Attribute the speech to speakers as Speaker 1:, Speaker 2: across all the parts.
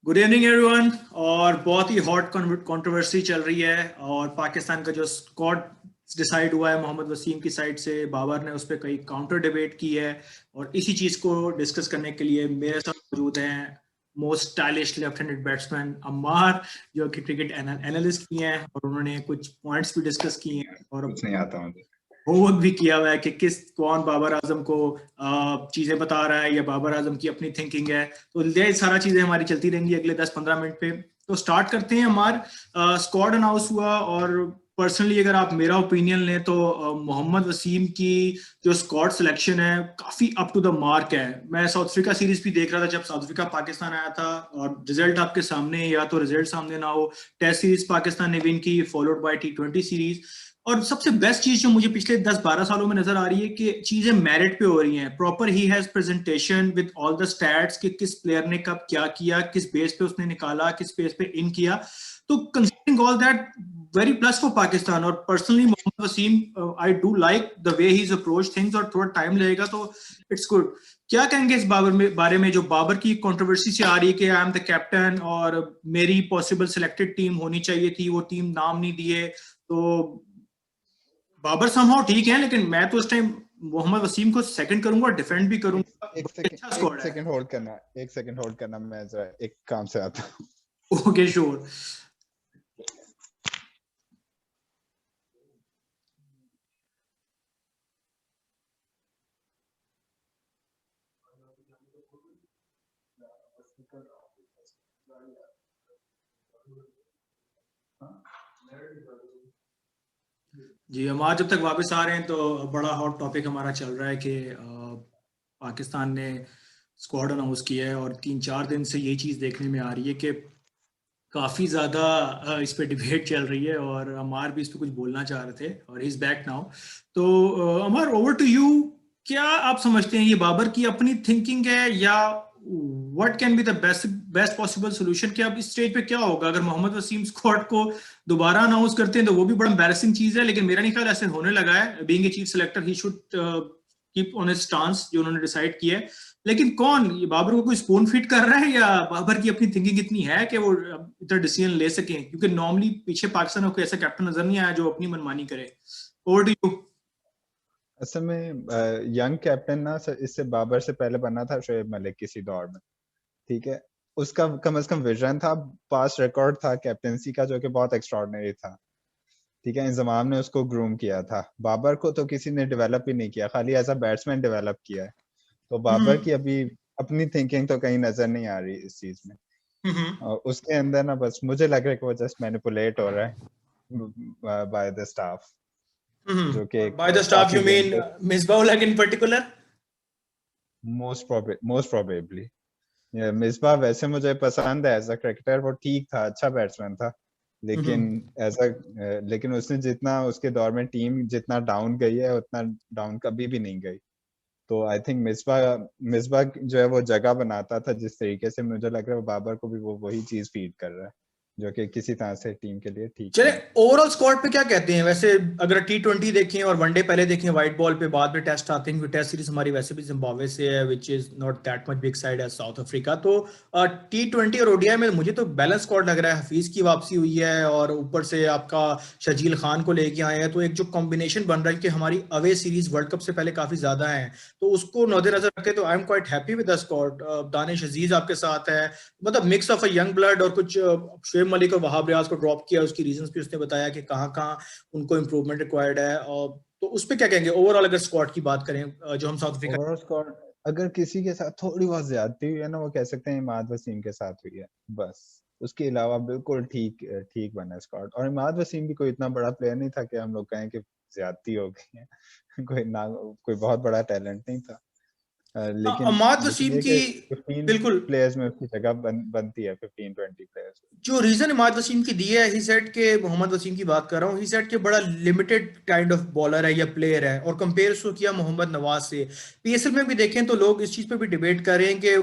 Speaker 1: Good evening everyone. और बहुत ही hot controversy चल रही है और पाकिस्तान का जो स्क्वाड डिसाइड हुआ है मोहम्मद वसीम की साइड से, बाबर ने उस पर कई काउंटर डिबेट की है। और इसी चीज को डिस्कस करने के लिए मेरे साथ मौजूद हैं most stylish left handed batsman Ammar, जो कि क्रिकेट एनालिस्ट भी हैं और उन्होंने कुछ पॉइंट्स भी डिस्कस किए हैं और
Speaker 2: कुछ नहीं आता मुझे।
Speaker 1: होमवर्क भी किया हुआ है कि कौन बाबर आजम को चीजें बता रहा है या बाबर आजम की अपनी थिंकिंग है। तो ये सारा चीजें हमारी चलती रहेंगी अगले 10-15 मिनट पे। तो स्टार्ट करते हैं। हमारा स्क्वाड अनाउंस हुआ और पर्सनली अगर आप मेरा ओपिनियन लें तो मोहम्मद वसीम की जो स्क्वाड सिलेक्शन है काफी अप टू द मार्क है। मैं साउथ अफ्रीका सीरीज भी देख रहा था जब साउथ अफ्रीका पाकिस्तान आया था, और रिजल्ट आपके सामने या तो रिजल्ट सामने ना हो। टेस्ट सीरीज पाकिस्तान ने विन की, फॉलोड बाय T20 सीरीज। और सबसे बेस्ट चीज जो मुझे पिछले 10-12 सालों में नजर आ रही है कि चीजें मेरिट पे हो रही हैं। Proper he has presentation with all the stats कि किस प्लेयर ने कब क्या किया, किस बेस पे उसने निकाला, किस बेस पे इन किया। तो considering all that, very plus for Pakistan. और personally Mohammad Wasim, I do like the way he is approach things, और थोड़ा टाइम लगेगा तो इट्स गुड। क्या कहेंगे इस बारे में जो बाबर की कंट्रोवर्सी से आ रही है कि आई एम द कैप्टन और मेरी पॉसिबल सिलेक्टेड टीम होनी चाहिए थी, वो टीम नाम नहीं दिए। तो बाबर समहाउ ठीक है, लेकिन मैं तो उस टाइम मोहम्मद वसीम को सेकंड करूंगा, डिफेंड भी करूंगा।
Speaker 2: एक सेकंड होल्ड करना, मैं जरा एक काम से आता हूं।
Speaker 1: Okay sure. जी, हम आज जब तक वापस आ रहे हैं तो बड़ा हॉट टॉपिक हमारा चल रहा है कि पाकिस्तान ने स्क्वाड अनाउंस किया है और 3-4 दिन से यही चीज़ देखने में आ रही है कि काफ़ी ज़्यादा इस पे डिबेट चल रही है और अमार भी इस पे कुछ बोलना चाह रहे थे और इज बैक नाउ। तो अमार, ओवर टू यू। क्या आप समझते हैं ये बाबर की अपनी थिंकिंग है या what can be the best possible solution? कि अब इस स्टेज पे क्या होगा अगर मोहम्मद वसीम स्क्वाड को दोबारा अनाउंस करते हैं? तो वो भी बड़ा एम्बैरेसिंग चीज है, लेकिन मेरा नहीं ख्याल ऐसे होने लगा है। Being a chief selector he should keep on his stance जो उन्होंने डिसाइड किया है। लेकिन कौन ये बाबर को कोई स्पून फीड कर रहा है या बाबर की अपनी थिंकिंग इतनी है कि वो इतना डिसीजन ले सके? क्योंकि नॉर्मली पीछे पाकिस्तान में कोई ऐसा कैप्टन नजर नहीं आया जो अपनी मनमानी करे। Over to you.
Speaker 2: असल में यंग कैप्टन ना इससे बाबर से पहले बनना था शोएब मलिक किसी दौर में, ठीक है। उसका कम से कम विजन था, पास्ट रिकॉर्ड था कैप्टनसी का जो कि बहुत एक्स्ट्राऑर्डिनरी था, ठीक है। इंजमाम ने उसको ग्रूम किया था। बाबर को तो किसी ने डेवलप ही नहीं किया, खाली एज अ बैट्समैन डेवलप किया है। तो बाबर की अभी अपनी थिंकिंग तो कहीं नजर नहीं आ रही इस चीज में। और उसके अंदर ना बस मुझे लग रहा है कि वो जस्ट मैनिपुलेट हो रहा है बाय द स्टाफ, जो कि
Speaker 1: by the staff you mean Misbah ul Haq in particular?
Speaker 2: Most probably Misbah वैसे मुझे पसंद है एज अ क्रिकेटर, वो ठीक था, अच्छा बैट्समैन था, लेकिन लेकिन उसने जितना उसके दौर में टीम जितना डाउन गई है उतना डाउन कभी भी नहीं गई। तो आई थिंक मिसबाह जो है वो जगह बनाता था जिस तरीके से, मुझे लग रहा है बाबर को भी वो वही चीज फीड कर रहा है जो कि किसी तरह से टीम के लिए ठीक
Speaker 1: चले
Speaker 2: है।
Speaker 1: ओवरऑल स्क्वाड पे क्या कहते हैं वैसे? अगर T20 देखें और वनडे पहले देखें व्हाइट बॉल पे, बाद में टेस्ट आते हैं। टेस्ट सीरीज हमारी वैसे भी जिम्बाब्वे से है, which is not that much big side as South Africa. तो T20 और ओडीआई में मुझे तो बैलेंस स्क्वाड लग रहा है। हफीज की वापसी हुई है और ऊपर से आपका शजील खान को लेके आए हैं, तो एक जो कॉम्बिनेशन बन रहा है कि हमारी अवे सीरीज वर्ल्ड कप से पहले काफी ज्यादा है, तो उसको नजर रखे तो I am quite happy with the squad. Danish Aziz आपके साथ है, मतलब mix of a young blood. और कुछ शोएब मलिक और वहाब रियाज को ड्रॉप किया, उसकी रीजंस भी उसने बताया कि कहाँ कहाँ उनको इंप्रूवमेंट रिक्वायर्ड है। और तो उस पर क्या कहेंगे ओवरऑल अगर स्क्वाड की बात करें जो हम साउथ अफ्रीका?
Speaker 2: ओवरऑल स्कोर अगर किसी के साथ थोड़ी बहुत ज्यादती हुई है ना, वो कह सकते हैं इमाद वसीम के साथ हुई है बस। उसके अलावा बिल्कुल ठीक ठीक बना स्क्वाड। और इमाद वसीम भी कोई इतना बड़ा प्लेयर नहीं था कि हम लोग कहें कि ज्यादती हो गई है। कोई बहुत बड़ा टैलेंट नहीं था।
Speaker 1: अमाद
Speaker 2: लेकिन
Speaker 1: वसीम
Speaker 2: ये
Speaker 1: की
Speaker 2: कि 15
Speaker 1: बिल्कुल
Speaker 2: प्लेयर्स में उसकी जगह बनती है, 15-20 प्लेयर्स।
Speaker 1: जो रीजन इमाद वसीम की दी है, ही सेड के मोहम्मद वसीम की बात कर रहा हूँ, ही सेड के बड़ा लिमिटेड काइंड ऑफ बॉलर है या प्लेयर है, और कंपेयर उसको किया मोहम्मद नवाज से। पीएसएल में भी देखें तो लोग इस चीज पे भी डिबेट कर रहे हैं कि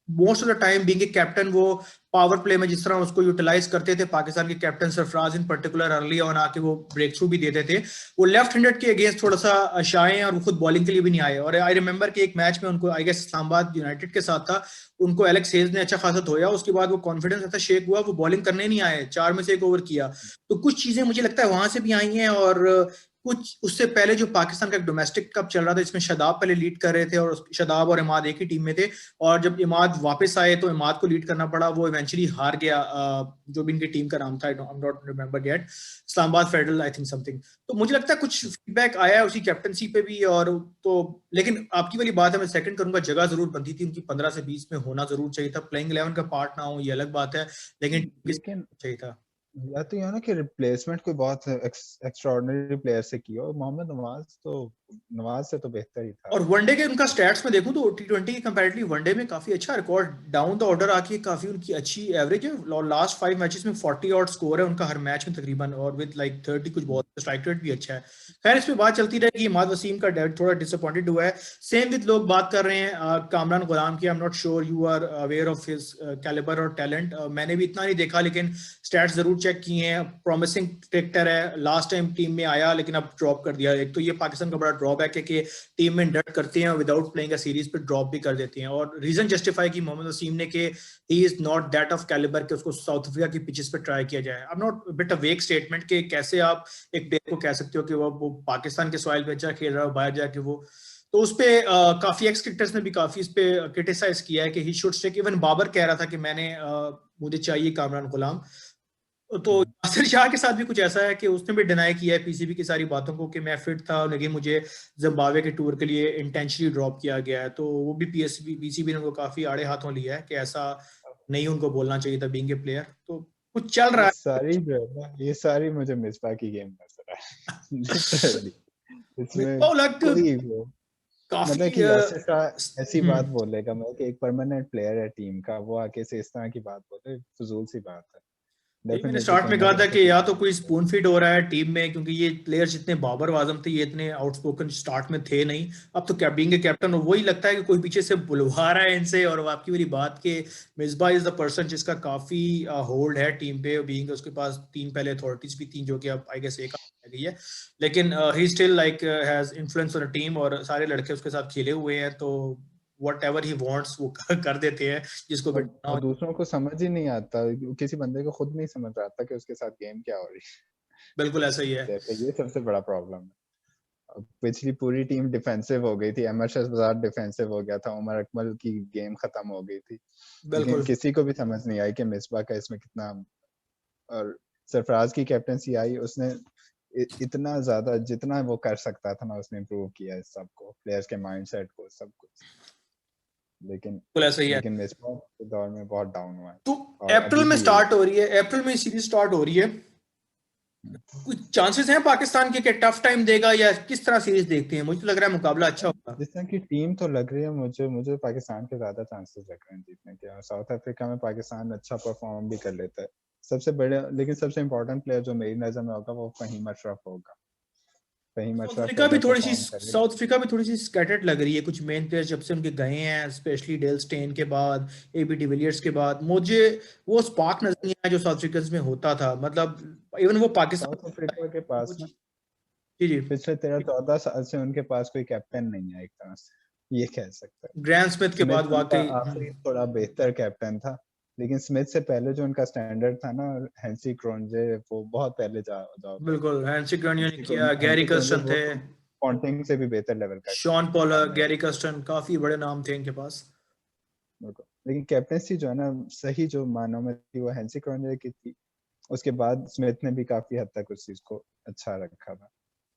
Speaker 1: most of the time being a captain वो पावर प्ले में जिस तरह उसको यूटिलाइज करते थे, पाकिस्तान के captain Sarfaraz in particular early on आके वो ब्रेक थ्रू भी देते थे। वो लेफ्ट हैंडेड के अगेंस्ट थोड़ा सा शाय हैं और वो खुद बॉलिंग के लिए भी नहीं आए। और आई रिमेंबर कि एक मैच में उनको आई गेस इस्लामाबाद यूनाइटेड के साथ था, उनको एलेक्स हेज ने अच्छा खासा धोया, उसके बाद वो कॉन्फिडेंस ऐसा शेक हुआ, वो बॉलिंग करने नहीं आए, 4 में से 1 ओवर किया। तो कुछ चीजें मुझे लगता है वहां से भी आई हैं। और कुछ उससे पहले जो पाकिस्तान का एक डोमेस्टिक कप चल रहा था, इसमें शादाब पहले लीड कर रहे थे और शादाब और इमाद एक ही टीम में थे, और जब इमाद वापस आए तो इमाद को लीड करना पड़ा, वो इवेंचुअली हार गया। जो भी इनकी टीम का नाम था, आई am not remember yet, Islamabad federal I think something. तो मुझे लगता है कुछ फीडबैक आया है उसी कैप्टनसी पे भी। और तो लेकिन आपकी वाली बात है, मैं सेकंड करूंगा, जगह जरूर बनती थी उनकी, 15 से 20 में होना जरूर चाहिए था। प्लेइंग 11 का पार्ट ना हो ये अलग बात है, लेकिन चाहिए था।
Speaker 2: या तो ये ना कि रिप्लेसमेंट कोई बहुत एक्स्ट्राऑर्डिनरी प्लेयर से किया, और मोहम्मद नवाज से तो बेहतर ही था।
Speaker 1: और वनडे के उनका स्टैट्स में देखूं तो टी20 के कंपैरेटिवली वनडे में काफी अच्छा रिकॉर्ड, डाउन द ऑर्डर आके काफी उनकी अच्छी एवरेज है। लास्ट 5 मैचेस में 40 ऑड स्कोर है उनका हर मैच में तकरीबन, और विद लाइक 30 कुछ बहुत, स्ट्राइक रेट भी अच्छा है। खैर इस पे बात चलती रहेगी। इमाद वसीम का डेथ थोड़ा डिसअपॉइंटेड हुआ है। सेम विद लोग बात कर रहे हैं कामरान गुलाम की। I am not sure you are aware of his calibre और टैलेंट। मैंने भी इतना नहीं देखा, लेकिन स्टैट्स जरूर चेक किए हैं। प्रॉमिसिंग क्रिकेटर है, लास्ट टाइम टीम में आया लेकिन अब ड्रॉप कर दिया। एक तो ये पाकिस्तान का बड़ा ड्रॉबैक है कि टीम में डट करते हैं, विदाउट प्लेइंग अ सीरीज पे ड्रॉप भी कर देते हैं। और रीजन जस्टिफाई की मोहम्मद वसीम ने कि he is not that of calibre कि उसको साउथ अफ्रीका की पिचेस पे ट्राई किया जाए। I am not bit a weak statement कि कैसे आप एक प्लेयर को कह सकते हो कि वो पाकिस्तान के सॉइल पे अच्छा खेल रहा है, बाहर जाके वो। तो उस पे काफी एक्स क्रिकेटर्स ने भी काफी इस पे क्रिटिसाइज किया है कि he should stick. Even Babar कह रहा था कि मुझे चाहिए कामरान गुलाम। तो नासिर शाह के साथ भी कुछ ऐसा है कि उसने भी डिनाई किया है पीसीबी की सारी बातों को कि मैं फिट था, लेकिन मुझे जिम्बाब्वे के टूर के लिए इंटेंशनली ड्रॉप किया गया है। तो वो भी पीसीबी ने उनको काफी आड़े हाथों लिया है कि ऐसा नहीं उनको बोलना चाहिए था बीइंग ए प्लेयर। तो कुछ चल रहा है।
Speaker 2: ये सारी मुझे मिसबा की गेम नजर है लिटरली। इसमें
Speaker 1: काफी
Speaker 2: कोई मतलब कि यासिर शाह ऐसी बात बोलेगा, मतलब कि एक परमानेंट प्लेयर है टीम का, वो आके से इस तरह की बात बोले, फजूल सी बात है।
Speaker 1: मैंने
Speaker 2: डेफिनेटली
Speaker 1: स्टार्ट
Speaker 2: कोई
Speaker 1: में
Speaker 2: ना
Speaker 1: कहा
Speaker 2: कोई
Speaker 1: था
Speaker 2: ऐसा
Speaker 1: कि या तो
Speaker 2: रीजन
Speaker 1: कोई
Speaker 2: होगा।
Speaker 1: स्पून फीड हो रहा है टीम में, क्योंकि ये प्लेयर्स जितने बाबर आजम थे ये इतने आउटस्पोकन स्टार्ट में थे नहीं। अब तो बीइंग के कैप्टन और वही लगता है कि कोई पीछे से बुलवा रहा है इनसे। और आपकी वाली बात के मिसबा इज द पर्सन जिसका काफी होल्ड है टीम पे, बीइंग उसके पास 3 पहले अथॉरिटीज भी थी जो कि अब आई गेस एक आ गई है, लेकिन he still like has influence on the team और सारे लड़के उसके साथ खेले हुए हैं। तो whatever he wants वो कर देते हैं जिसको भी
Speaker 2: और दूसरों को समझ ही नहीं आता, किसी बंदे को खुद नहीं समझ आता कि उसके साथ गेम क्या हो रही
Speaker 1: बिल्कुल ऐसा ही है।
Speaker 2: है। ये सबसे बड़ा प्रॉब्लम है। अब पिछली पूरी टीम डिफेंसिव हो गई थी, अहमद शहबाज डिफेंसिव हो गया था, उमर अकमल की गेम खत्म हो गई थी, लेकिन
Speaker 1: बिल्कुल
Speaker 2: किसी को भी समझ नहीं आई कि मिसबा का इसमें कितना। और सरफराज की कैप्टनसी आई, उसने इतना ज्यादा जितना वो कर सकता था ना, उसने इम्प्रूव किया इस सबको, प्लेयर्स के माइंडसेट को, सब कुछ। लेकिन
Speaker 1: ऐसा ही है।
Speaker 2: मिसबा के दौर में बहुत डाउन हुआ है,
Speaker 1: तो
Speaker 2: और
Speaker 1: अप्रैल
Speaker 2: अभी
Speaker 1: में
Speaker 2: भी यही
Speaker 1: स्टार्ट हो रही है, अप्रैल में सीरीज स्टार्ट हो रही है।
Speaker 2: है।
Speaker 1: कुछ चांसेस हैं पाकिस्तान के कि टफ टाइम देगा, या किस तरह सीरीज देखते हैं? मुझे तो लग रहा है मुकाबला अच्छा होगा।
Speaker 2: जिस तरह की टीम तो लग रही है, मुझे पाकिस्तान के ज्यादा चांसेस लग रहे हैं जीतने के। और साउथ अफ्रीका में पाकिस्तान अच्छा परफॉर्म भी कर लेता है। सबसे बड़े लेकिन सबसे इम्पोर्टेंट प्लेयर जो मेरी नजर में होगा वो फहीम अशरफ होगा। फहीम अशरफ अगर परफॉर्म करे।
Speaker 1: साउथ अफ्रीका भी थोड़ी सी स्कैटर्ड लग रही है। कुछ मेन प्लेयर्स जब से उनके गए हैं, स्पेशली डेल स्टेन के बाद, एबी डिविलियर्स के बाद, मुझे वो स्पार्क नजर नहीं आया जो साउथ अफ्रीका में होता था। मतलब इवन वो
Speaker 2: साउथ
Speaker 1: पाकिस्तान
Speaker 2: अफ्रीका के पास ना
Speaker 1: जी जी
Speaker 2: पिछले 13-14 साल से उनके पास कोई कैप्टन नहीं है, एक तरह से ये कह सकते हैं।
Speaker 1: ग्रैंड स्मिथ के बाद
Speaker 2: स्मिथ उनका
Speaker 1: वाकई
Speaker 2: आखिरी थोड़ा बेहतर कैप्टन था, लेकिन स्मिथ से पहले जो उनका स्टैंडर्ड था ना, हेंसी क्रोंजे, वो बहुत पहले जा गए।
Speaker 1: बिल्कुल हैंसी ग्रानियर ने
Speaker 2: हेंसी
Speaker 1: किया, गैरी
Speaker 2: हेंसी क्रोंजे
Speaker 1: कर्स्टन
Speaker 2: वो
Speaker 1: थे,
Speaker 2: तो पॉन्टिंग से भी बेहतर लेवल का
Speaker 1: शॉन पॉलर,
Speaker 2: बंदा है।
Speaker 1: गैरी कर्स्टन, काफी बड़े नाम थे इनके पास।
Speaker 2: बिल्कुल। लेकिन कैप्टनसी जो है ना, सही जो मानों में थी वो हेंसी क्रोंजे की थी। उसके बाद स्मिथ ने भी काफी हद तक उस चीज को अच्छा रखा था,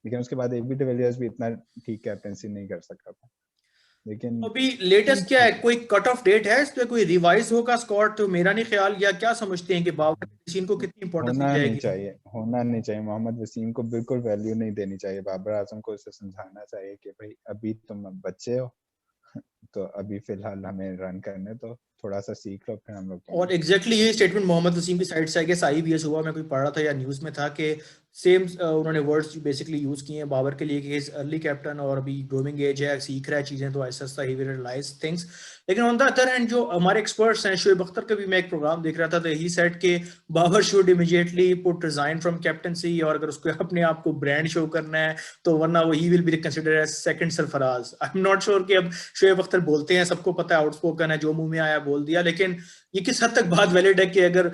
Speaker 2: लेकिन उसके बाद एबी डिविलियर्स भी इतना ठीक कैप्टनसी नहीं कर सका था। लेकिन
Speaker 1: अभी लेटेस्ट
Speaker 2: ठीक
Speaker 1: क्या है,
Speaker 2: थी।
Speaker 1: कोई कट ऑफ डेट है इस पे, कोई रिवाइज होगा स्कॉट? तो मेरा नहीं ख्याल, या क्या समझते हैं कि बाबर वसीम को कितनी इंपॉर्टेंस दी जाएगी?
Speaker 2: होना नहीं चाहिए। मोहम्मद वसीम को बिल्कुल वैल्यू नहीं देनी चाहिए। बाबर आजम को उसे समझाना चाहिए कि भाई अभी तुम बच्चे हो, तो अभी फिलहाल हमें रन करने तो थोड़ा सा सीख लो, फिर हम लोग
Speaker 1: और
Speaker 2: तुम्हें।
Speaker 1: एग्जैक्टली ये स्टेटमेंट मोहम्मद वसीम की साइड से आई गेस आई भी हुआ, मैं कोई पढ़ रहा था या न्यूज में था कि सेम उन्होंने वर्ड्स बेसिकली यूज किए हैं बाबर के लिए कि इज अर्ली कैप्टन और अभी ग्रोइंग एज है, सीख रहा है चीजें, तो ऐसा ऐसा ही विल रियलाइज थिंग्स। लेकिन ऑन द अदर हैंड जो हमारे एक्सपर्ट्स हैं, शोएब अख्तर का भी मैं एक प्रोग्राम देख रहा था, तो ही सेड कि Babar should immediately put resign from captaincy, और अगर उसको अपने आप को ब्रांड शो करना है तो वरना वो he will be considered as second Sarfaraz. I am not sure कि अब शोएब अख्तर बोलते हैं, सबको पता है, आउटस्पोकन है, जो मुंह में आया बोल दिया, लेकिन ये किस हद तक बात वैलिड है कि अगर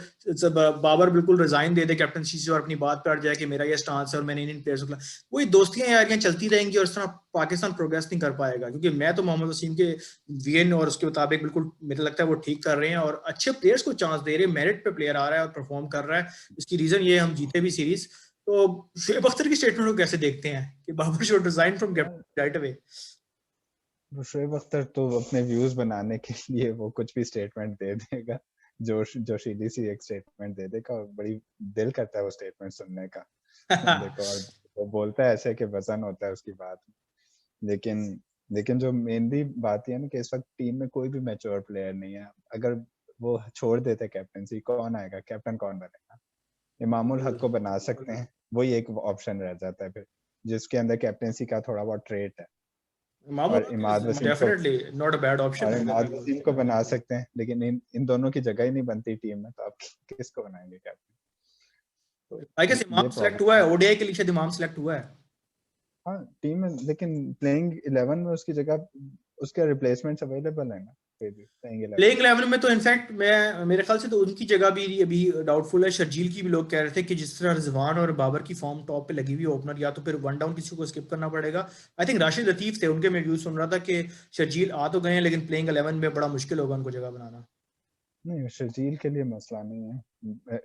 Speaker 1: बाबर बिल्कुल रिजाइन दे दे कैप्टनसी से और अपनी बात पे अड़ जाए कि मेरा ये स्टांस है और मैंने इंडियन प्लेयर्स को, वही दोस्तियां यारियां चलती रहेंगी और इस तरह पाकिस्तान प्रोग्रेस नहीं कर पाएगा। क्योंकि मैं तो मोहम्मद वसीम के वीएन और उसके मुताबिक बिल्कुल मुझे लगता है वो ठीक कर रहे हैं और अच्छे प्लेयर्स को चांस दे रहे हैं, मेरिट पे प्लेयर आ रहा है और परफॉर्म कर रहा है। इसकी रीजन ये हम जीते भी सीरीज। तो शोएब अख्तर की स्टेटमेंट को कैसे देखते हैं कि Babar should resign from captain right away?
Speaker 2: Shoaib Akhtar तो अपने व्यूज बनाने के लिए वो कुछ भी स्टेटमेंट दे देगा, जोशीली सी एक स्टेटमेंट दे देगा, और बड़ी दिल करता है वो स्टेटमेंट सुनने का। देखो, और वो बोलता है ऐसे कि वजन होता है उसकी बात में। लेकिन जो मेनली बात है ना कि इस वक्त टीम में कोई भी मैच्योर प्लेयर नहीं है। अगर वो छोड़ देते कैप्टनसी, कौन आएगा कैप्टन, कौन बनेगा? इमामुल हक को बना सकते हैं, वही एक ऑप्शन रह जाता है फिर, जिसके अंदर कैप्टनसी का थोड़ा बहुत ट्रेट है। और इमाद वसीम को बना सकते हैं, लेकिन इन दोनों की जगह ही नहीं बनती टीम में, तो आप किसको बनाएंगे कैप्टन?
Speaker 1: तो आई गेस इमाम सेलेक्ट हुआ है, ओडीआई के लिए शायद इमाम सेलेक्ट हुआ है।
Speaker 2: हाँ टीम में, लेकिन प्लेइंग 11 में उसकी जगह उसके रिप्लेसमेंट्स अवेलेबल है ना।
Speaker 1: प्लेइंग 11 में तो इनफैक्ट मैं मेरे ख्याल से तो उनकी जगह भी अभी डाउटफुल है। शर्जील की भी लोग कह रहे थे कि जिस तरह रिजवान और बाबर की फॉर्म टॉप पे लगी हुई ओपनर, या तो फिर वन डाउन किसी को स्किप करना पड़ेगा। आई थिंक राशिद लतीफ थे, उनके मैं व्यूज सुन रहा था कि शर्जील आ तो गए हैं लेकिन प्लेइंग 11 में बड़ा मुश्किल होगा उनको जगह बनाना।
Speaker 2: नहीं, शर्जील के लिए मसला नहीं है,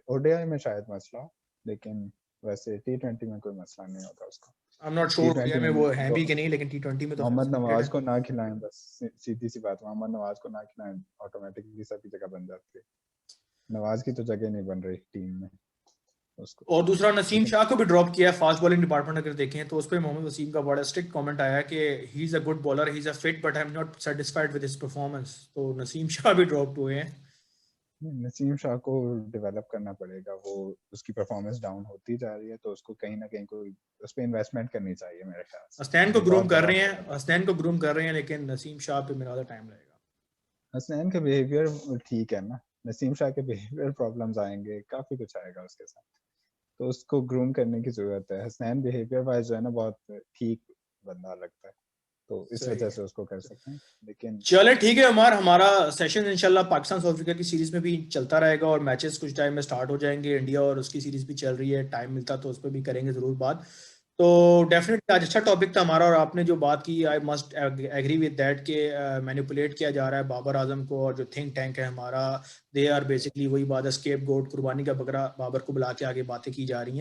Speaker 2: ओडीआई में शायद मसला, लेकिन वैसे टी20 में कोई मसला नहीं होता उसको।
Speaker 1: आई एम नॉट श्योर ओडीआई में वो हैं भी कि नहीं, लेकिन टी20 में तो
Speaker 2: मोहम्मद नवाज को ना खिलाएं, बस सीधी सी बात, मोहम्मद नवाज को ना खिलाएं, ऑटोमेटिकली सबकी जगह बन जाती है। नवाज की तो जगह नहीं बन रही टीम में उसको।
Speaker 1: और दूसरा नसीम शाह को भी ड्रॉप किया है फास्ट बॉलिंग डिपार्टमेंट। अगर देखें तो उस पर मोहम्मद वसीम का बड़ा स्ट्रिक्ट कमेंट आया कि he is a good bowler, he is a fit, but I am not satisfied with his performance. तो नसीम शाह भी ड्रॉप हुए हैं।
Speaker 2: नसीम शाह को डेवलप करना पड़ेगा, वो उसकी परफॉर्मेंस डाउन होती जा रही है, तो उसको कहीं ना कहीं कोई उस पे इन्वेस्टमेंट करनी चाहिए मेरे ख्याल से।
Speaker 1: हसनैन को ग्रूम कर रहे हैं, लेकिन नसीम शाह पे मेरा ज़्यादा टाइम लगेगा।
Speaker 2: हसनैन का बिहेवियर ठीक है ना, नसीम शाह के बिहेवियर प्रॉब्लम्स आएंगे, काफी कुछ आएगा उसके साथ, तो उसको ग्रूम करने की जरूरत है। हसनैन बिहेवियर वाइज जो है ना बहुत ठीक बंदा लगता है, तो इस वजह से उसको कर सकते हैं। लेकिन
Speaker 1: चले ठीक है उमर, हमारा सेशन इंशाल्लाह पाकिस्तान साउथ अफ्रीका की सीरीज में भी चलता रहेगा और मैचेस कुछ टाइम में स्टार्ट हो जाएंगे। इंडिया और उसकी सीरीज भी चल रही है, टाइम मिलता तो उस पर भी करेंगे जरूर बात। तो डेफिनेटली आज अच्छा टॉपिक था हमारा, और आपने जो बात की I must agree with that कि मैनिपुलेट किया जा रहा है बाबर आजम को, और जो थिंक टैंक है हमारा, दे आर बेसिकली वही बात है, स्केप गोट, कुर्बानी का बकरा बाबर को बुला के आगे बातें की जा रही हैं।